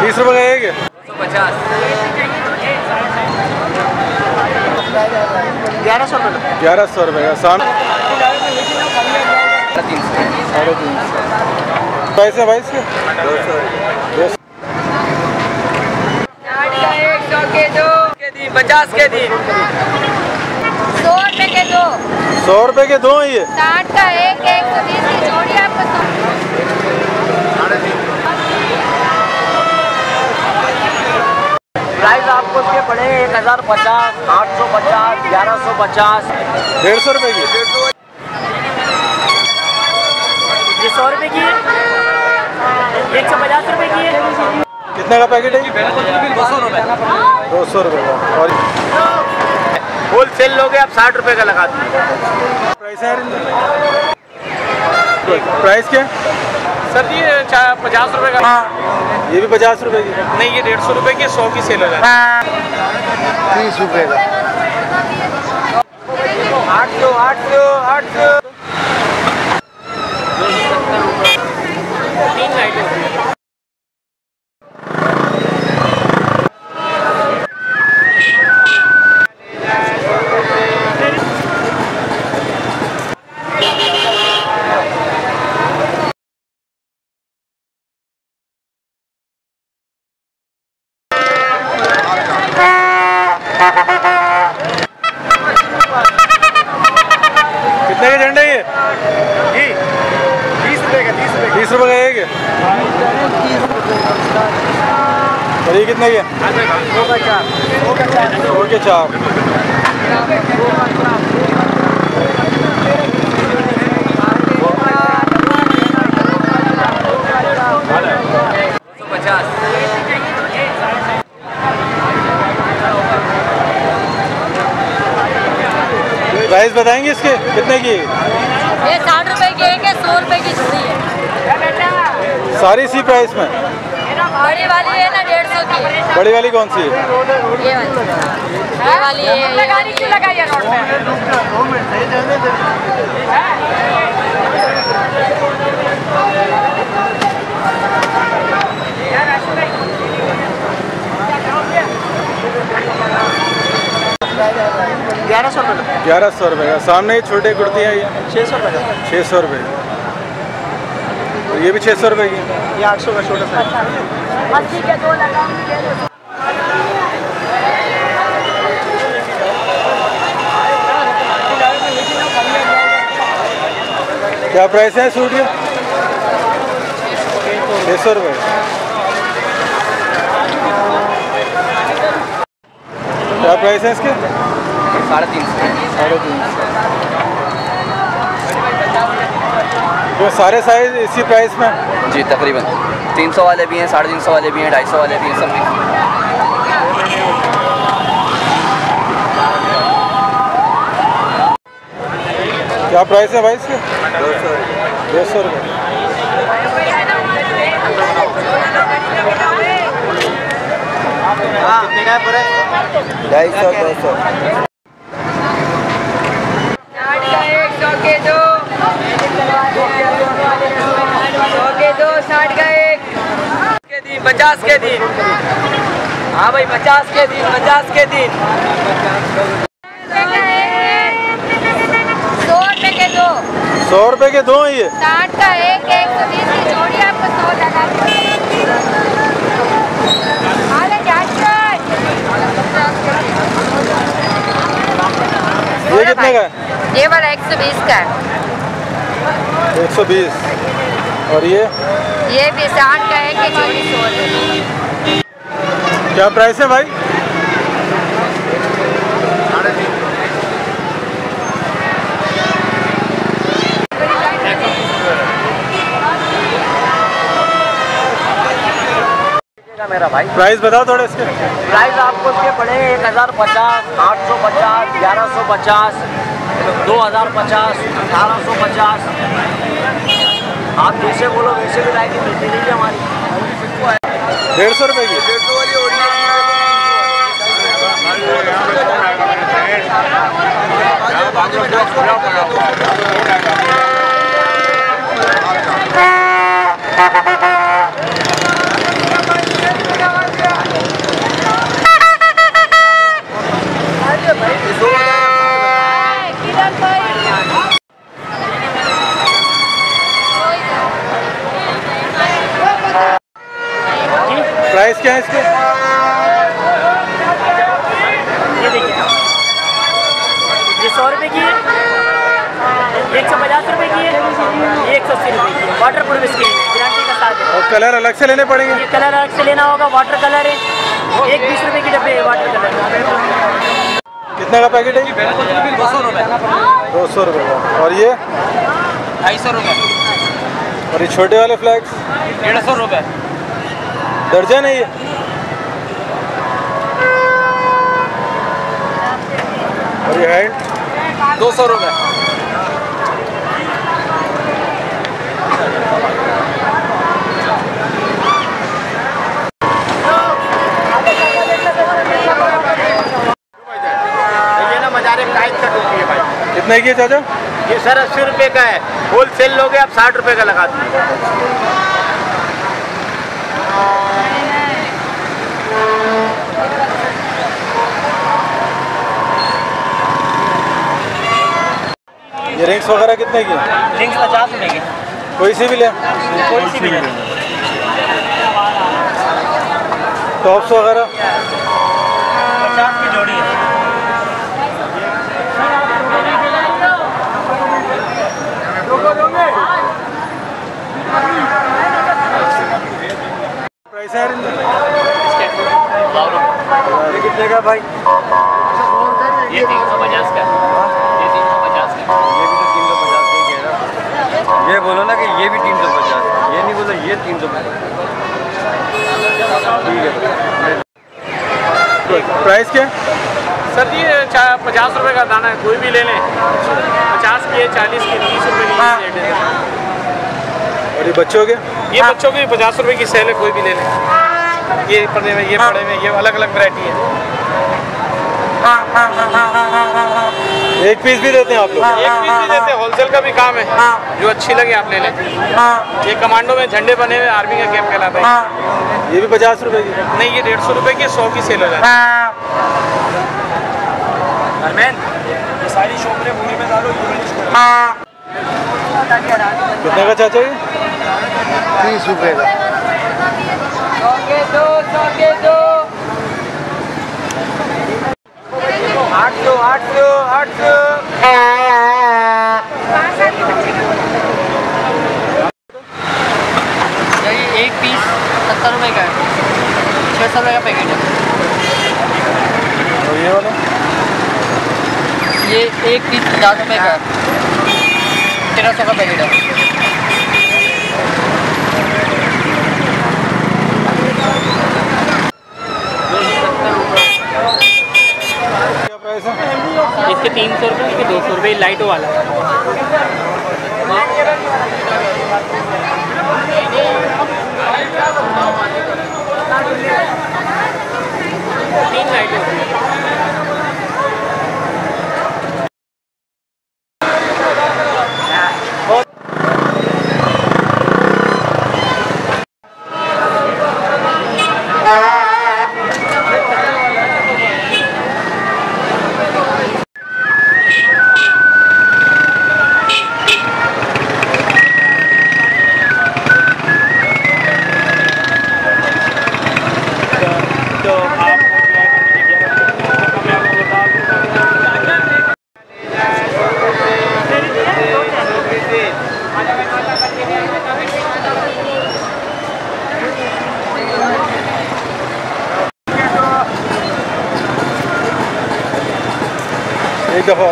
20 रुपये का एक है। 50 1100 रुपये का। सामने 350 पैसे भाई इसके 200 100 के 2 के दिन 50 के दिन 100 रुपए के 2। 100 रुपये के 2 है ये। 60 का एक 120 की जोड़ी आपको 100। प्राइस आपको इसके पड़ेंगे 1050, 850, 1150, 150 रुपये की। ये 100 रुपये की है, 150 रुपये की है। कितने का पैकेट है? 200 रुपये। 200 रुपये का। और होलसेल लोगे आप 60 रुपये का लगा दीजिए। प्राइस है प्राइस क्या? सर जी 50 रुपये का। ये भी 50 रुपये की। नहीं, ये 150 रुपये की 100 की सेल हो जाती है। 30 रुपये का। 800 800 800 3 आइटम। कितने के झंडे ये? 20 रुपये का 30 रुपये का एक है। और ये कितने के? 2 का 4। 2 के 4। प्राइस बताएंगे इसके कितने की? ये 60 रुपए की एक है, 100 रुपए की जोड़ी है। सारी इसी प्राइस में? बड़ी वाली है ना 150 की। बड़ी वाली कौन सी है? ये वाली है। लगानी क्यों लगाई है रोड पे? ग्यारह सौ रुपये का। सामने ये छोटे कुर्तियाँ ये 600 रुपये का। 600 रुपये की। और ये भी 600 रुपये की। ये 800 का छोटा सा। 80 के 2 लगा। क्या प्राइस है सूट के? 600 रुपये। क्या प्राइस है इसके? 350। जो सारे साइज इसी प्राइस में? जी तकरीबन 300 वाले भी हैं, 350 वाले भी हैं, 250 वाले भी हैं, सब भी। क्या प्राइस है भाई इसके? 200 रुपये। कितने का है पूरे? 250 200। 100 के 2। 100 के 2 60 का 1 के दिन 50 के दिन। हाँ भाई 50 के दिन 50 के दिन। 100 रुपए के 2। 100 रुपये के 2 है ये। 60 का एक 120 की जोड़ी आपको 100 लगा। ये कितने का है? ये वाला 120 का है। 120। और ये भी 60 का है कि जोड़ी 100 रुपये। क्या प्राइस है भाई? मेरा भाई प्राइस बताओ थोड़े इसके। प्राइस आपको इसके पड़ेंगे 1050, 850, 1150, 2050, 1850। आप जैसे बोलो वैसे भी लाइट मिलती नहीं है हमारी। 150 रुपये की। 150 वाली प्राइस क्या है इसके? ये देखिए, ये 100 रुपये की है, 150 रुपये की है, ये 180 रुपये की है। वाटर प्रूफ इसकी गारंटी के साथ है। और कलर अलग से लेने पड़ेंगे? ये कलर अलग से लेना होगा, वाटर कलर है, एक 20 रुपये की डब्बे है वाटर कलर। कितने का पैकेट है? 200 रुपये। 200 रुपये का। और ये 250 रुपये। और ये छोटे वाले फ्लैग्स 150 रुपये। दर्जन है ये? और ये हैंड 200 रुपये। ये ना मजारे काइट का टोपी है भाई। कितने की है चाचा? ये सर 80 रुपये का है, होलसेल लोगे आप 60 रुपये का लगा दीजिए। ये रिंग्स वगैरह कितने की है? रिंग्स 50 रुपये की, कोई सी भी ले? कोई सी भी ले। टॉप्स वगैरह 50 की जोड़ी है। प्राइस है इनका? ये कितने का भाई? ये 350 का, ये 350 का। ये भी तो 350 का ही कह रहा। ये बोलो ना कि ये भी 350, ये नहीं बोलो ये 350। ठीक है। प्राइस क्या? सर ये 50 रुपये का दाना है, कोई भी ले लें। 50 की है, 40 की, 30 रुपये की रेट है। और ये बच्चों के? ये बच्चों की 50 रुपये की सेल है, कोई भी ले लें। ये पड़े में, ये पड़े में, ये अलग अलग वैरायटी है। एक पीस भी देते हैं आप लोग? एक पीस भी देते हैं, होलसेल का भी काम है। जो अच्छी लगे आप ले लें। ये कमांडो में झंडे बने हुए आर्मी का कैप कहलाता है। ये भी 50 रुपये की? नहीं, ये 150 रुपये की, 100 की सेल हो जाती है। ये सारी शॉप पूरी में डालो। कितने का चाचा ये? 30 रुपये का। 800 800 800। ये एक पीस 70 रुपये का है, 600 रुपये का पैकेट है। और ये वाला? ये एक पीस 50 रुपये का है, 1300 का पैकेट है। क्या प्राइस है? इसके 300 रुपये, इसके 200 रुपये, लाइट वाला। एक दफ़ा